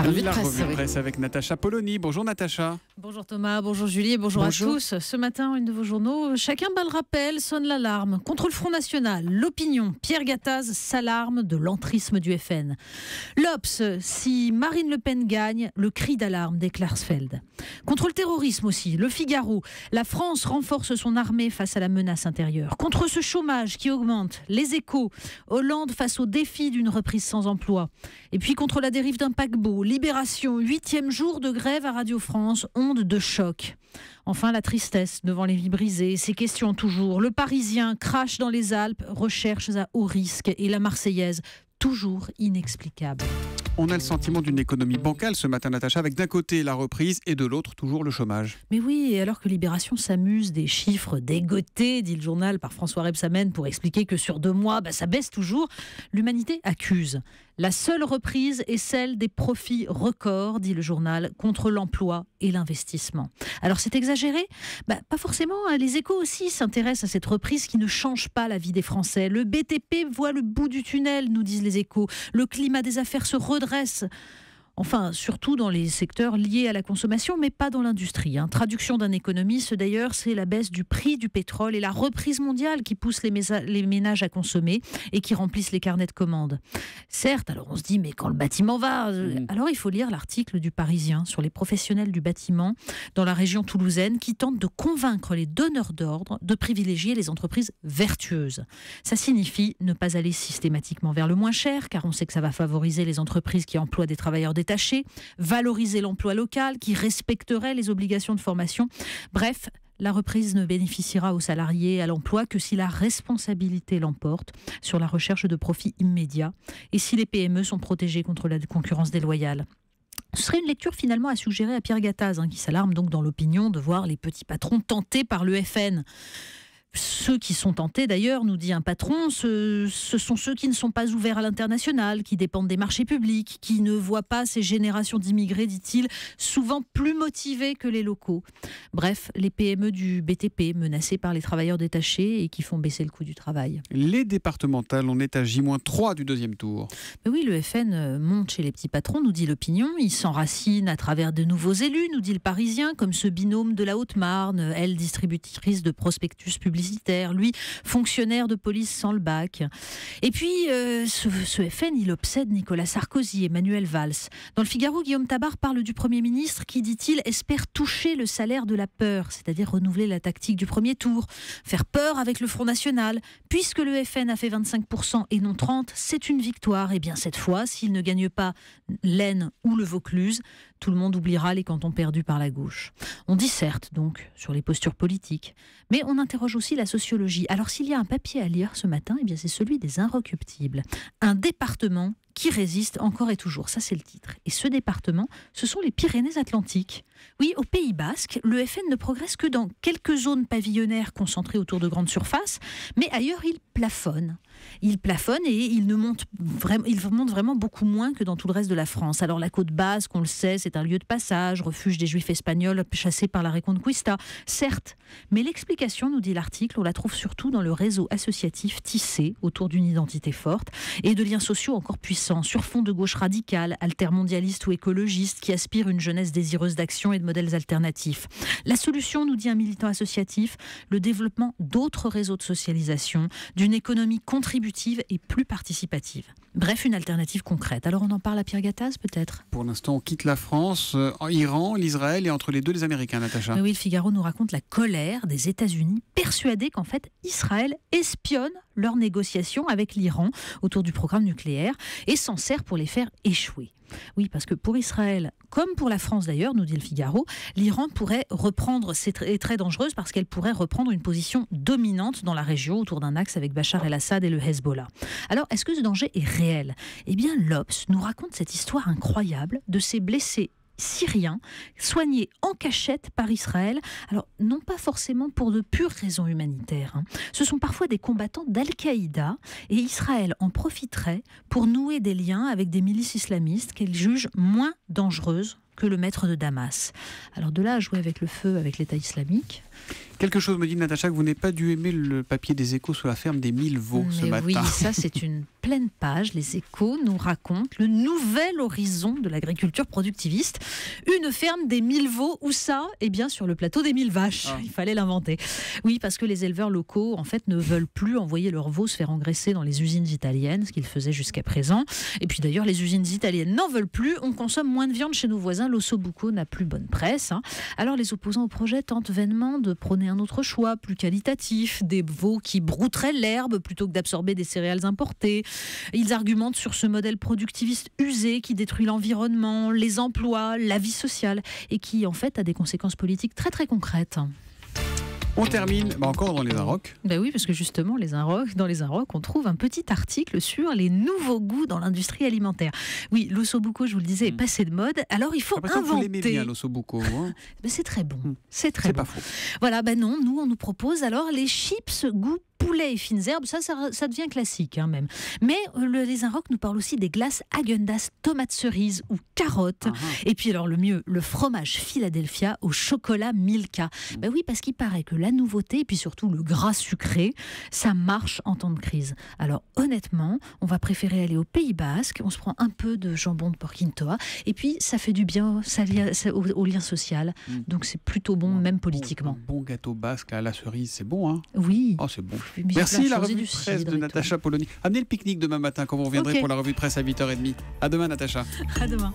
revue de presse. La revue de presse avec Natacha Polony. Bonjour Natacha. Bonjour Thomas, bonjour Julie, bonjour à tous. Ce matin, une de vos journaux, chacun bat le rappel, sonne l'alarme. Contre le Front National, l'Opinion, Pierre Gattaz s'alarme de l'entrisme du FN. L'Obs, si Marine Le Pen gagne, le cri d'alarme des Klarsfeld. Contre le terrorisme aussi, Le Figaro, la France renforce son armée face à la menace intérieure. Contre ce chômage qui augmente, Les Échos, Hollande face au défi d'une reprise sans emploi. Et puis contre la dérive d'un paquebot, Libération, 8e jour de grève à Radio France, onde de choc. Enfin, la tristesse devant les vies brisées, ces questions toujours. Le Parisien crache dans les Alpes, recherches à haut risque, et la Marseillaise, toujours inexplicable. On a le sentiment d'une économie bancale ce matin, Natacha, avec d'un côté la reprise et de l'autre toujours le chômage. Mais oui, et alors que Libération s'amuse des chiffres dégotés, dit le journal par François Rebsamen, pour expliquer que sur 2 mois, ça baisse toujours, l'humanité accuse. La seule reprise est celle des profits records, dit le journal, contre l'emploi et l'investissement. Alors c'est exagéré ? Pas forcément. Les Échos aussi s'intéressent à cette reprise qui ne change pas la vie des Français. Le BTP voit le bout du tunnel, nous disent les Échos. Le climat des affaires se redresse. Enfin, surtout dans les secteurs liés à la consommation, mais pas dans l'industrie. Traduction d'un économiste, d'ailleurs, c'est la baisse du prix du pétrole et la reprise mondiale qui pousse les ménages à consommer et qui remplissent les carnets de commandes. Certes, alors on se dit, mais quand le bâtiment va... Alors il faut lire l'article du Parisien sur les professionnels du bâtiment dans la région toulousaine qui tentent de convaincre les donneurs d'ordre de privilégier les entreprises vertueuses. Ça signifie ne pas aller systématiquement vers le moins cher, car on sait que ça va favoriser les entreprises qui emploient des travailleurs détachés, valoriser l'emploi local qui respecterait les obligations de formation. Bref, la reprise ne bénéficiera aux salariés et à l'emploi que si la responsabilité l'emporte sur la recherche de profits immédiats et si les PME sont protégées contre la concurrence déloyale. Ce serait une lecture finalement à suggérer à Pierre Gattaz, qui s'alarme donc dans l'opinion de voir les petits patrons tentés par le FN. Ceux qui sont tentés, d'ailleurs, nous dit un patron, ce sont ceux qui ne sont pas ouverts à l'international, qui dépendent des marchés publics, qui ne voient pas ces générations d'immigrés, dit-il, souvent plus motivés que les locaux. Bref, les PME du BTP menacés par les travailleurs détachés et qui font baisser le coût du travail. Les départementales, on est à J-3 du 2e tour. Mais oui, le FN monte chez les petits patrons, nous dit l'opinion. Il s'enracine à travers de nouveaux élus, nous dit le Parisien, comme ce binôme de la Haute-Marne, elle distributrice de prospectus publicitaires, lui fonctionnaire de police sans le bac. Et puis ce FN, il obsède Nicolas Sarkozy et Manuel Valls. Dans le Figaro, Guillaume Tabar parle du Premier ministre qui, dit-il, espère toucher le salaire de la peur, c'est-à-dire renouveler la tactique du premier tour, faire peur avec le Front National. Puisque le FN a fait 25% et non 30%, c'est une victoire. Et bien cette fois, s'il ne gagne pas l'Aisne ou le Vaucluse, tout le monde oubliera les cantons perdus par la gauche. On disserte donc sur les postures politiques, mais on interroge aussi la sociologie. Alors s'il y a un papier à lire ce matin, c'est celui des Inrecuptibles. Un département qui résiste encore et toujours. Ça, c'est le titre. Et ce département, ce sont les Pyrénées-Atlantiques. Oui, au Pays Basque, le FN ne progresse que dans quelques zones pavillonnaires concentrées autour de grandes surfaces, mais ailleurs, il plafonne. Il plafonne et il monte vraiment beaucoup moins que dans tout le reste de la France. Alors la côte basque, on le sait, c'est un lieu de passage, refuge des Juifs espagnols chassés par la Reconquista, certes. Mais l'explication, nous dit l'article, on la trouve surtout dans le réseau associatif tissé autour d'une identité forte et de liens sociaux encore puissants, sur fond de gauche radicale, altermondialiste ou écologiste, qui aspire une jeunesse désireuse d'action et de modèles alternatifs. La solution, nous dit un militant associatif, le développement d'autres réseaux de socialisation, d'une économie contributive et plus participative. Bref, une alternative concrète. Alors on en parle à Pierre Gattaz, peut-être ? Pour l'instant, on quitte la France, Iran, l'Israël et entre les deux, les Américains, Natacha. Oui, le Figaro nous raconte la colère des États-Unis, persuadés qu'en fait, Israël espionne leurs négociations avec l'Iran autour du programme nucléaire et s'en sert pour les faire échouer. Oui, parce que pour Israël, comme pour la France d'ailleurs, nous dit le Figaro, l'Iran pourrait reprendre, c'est très dangereuse parce qu'elle pourrait reprendre une position dominante dans la région autour d'un axe avec Bachar el-Assad et le Hezbollah. Alors, est-ce que ce danger est réel ? Eh bien, l'Obs nous raconte cette histoire incroyable de ces blessés syriens soignés en cachette par Israël, alors non pas forcément pour de pures raisons humanitaires. Ce sont parfois des combattants d'Al-Qaïda et Israël en profiterait pour nouer des liens avec des milices islamistes qu'elle juge moins dangereuses que le maître de Damas. Alors de là à jouer avec le feu, avec l'État islamique... Quelque chose me dit, Natacha, que vous n'avez pas dû aimer le papier des Échos sur la ferme des 1000 veaux ce matin. Oui, ça c'est une pleine page. Les Échos nous racontent le nouvel horizon de l'agriculture productiviste. Une ferme des 1000 veaux, où ça ? Eh bien sur le plateau des 1000 vaches. Il fallait l'inventer. Oui, parce que les éleveurs locaux en fait ne veulent plus envoyer leurs veaux se faire engraisser dans les usines italiennes, ce qu'ils faisaient jusqu'à présent. Et puis d'ailleurs, les usines italiennes n'en veulent plus. On consomme moins de viande chez nos voisins. L'ossobuco n'a plus bonne presse. Alors les opposants au projet tentent vainement de prôner un autre choix, plus qualitatif, des veaux qui brouteraient l'herbe plutôt que d'absorber des céréales importées. Ils argumentent sur ce modèle productiviste usé qui détruit l'environnement, les emplois, la vie sociale et qui en fait a des conséquences politiques très très concrètes. On termine encore dans les Inrocks. Ben oui, parce que justement, dans les Inrocks, on trouve un petit article sur les nouveaux goûts dans l'industrie alimentaire. Oui, l'ossobuco, je vous le disais, est passé de mode. Alors, il faut inventer. Vous l'aimez bien, l'ossobuco, hein. Ben, c'est très bon. C'est très bon. Pas faux. Voilà, ben non, nous, on nous propose alors les chips goût poulet et fines herbes, ça devient classique même. Mais les Inrocks nous parlent aussi des glaces Häagen-Dazs tomates cerises ou carottes. Et puis alors le mieux, le fromage Philadelphia au chocolat Milka. Ben oui, parce qu'il paraît que la nouveauté et puis surtout le gras sucré, ça marche en temps de crise. Alors honnêtement, on va préférer aller au Pays Basque, on se prend un peu de jambon de porquintoa et puis ça fait du bien au lien social. Donc c'est plutôt bon, même politiquement. Un bon gâteau basque à la cerise, c'est bon, hein ? Oui. Oh, c'est bon. Merci, la revue de presse de Natacha Polony. Amenez le pique-nique demain matin quand vous reviendrez pour la revue de presse à 8h30. À demain, Natacha. À demain.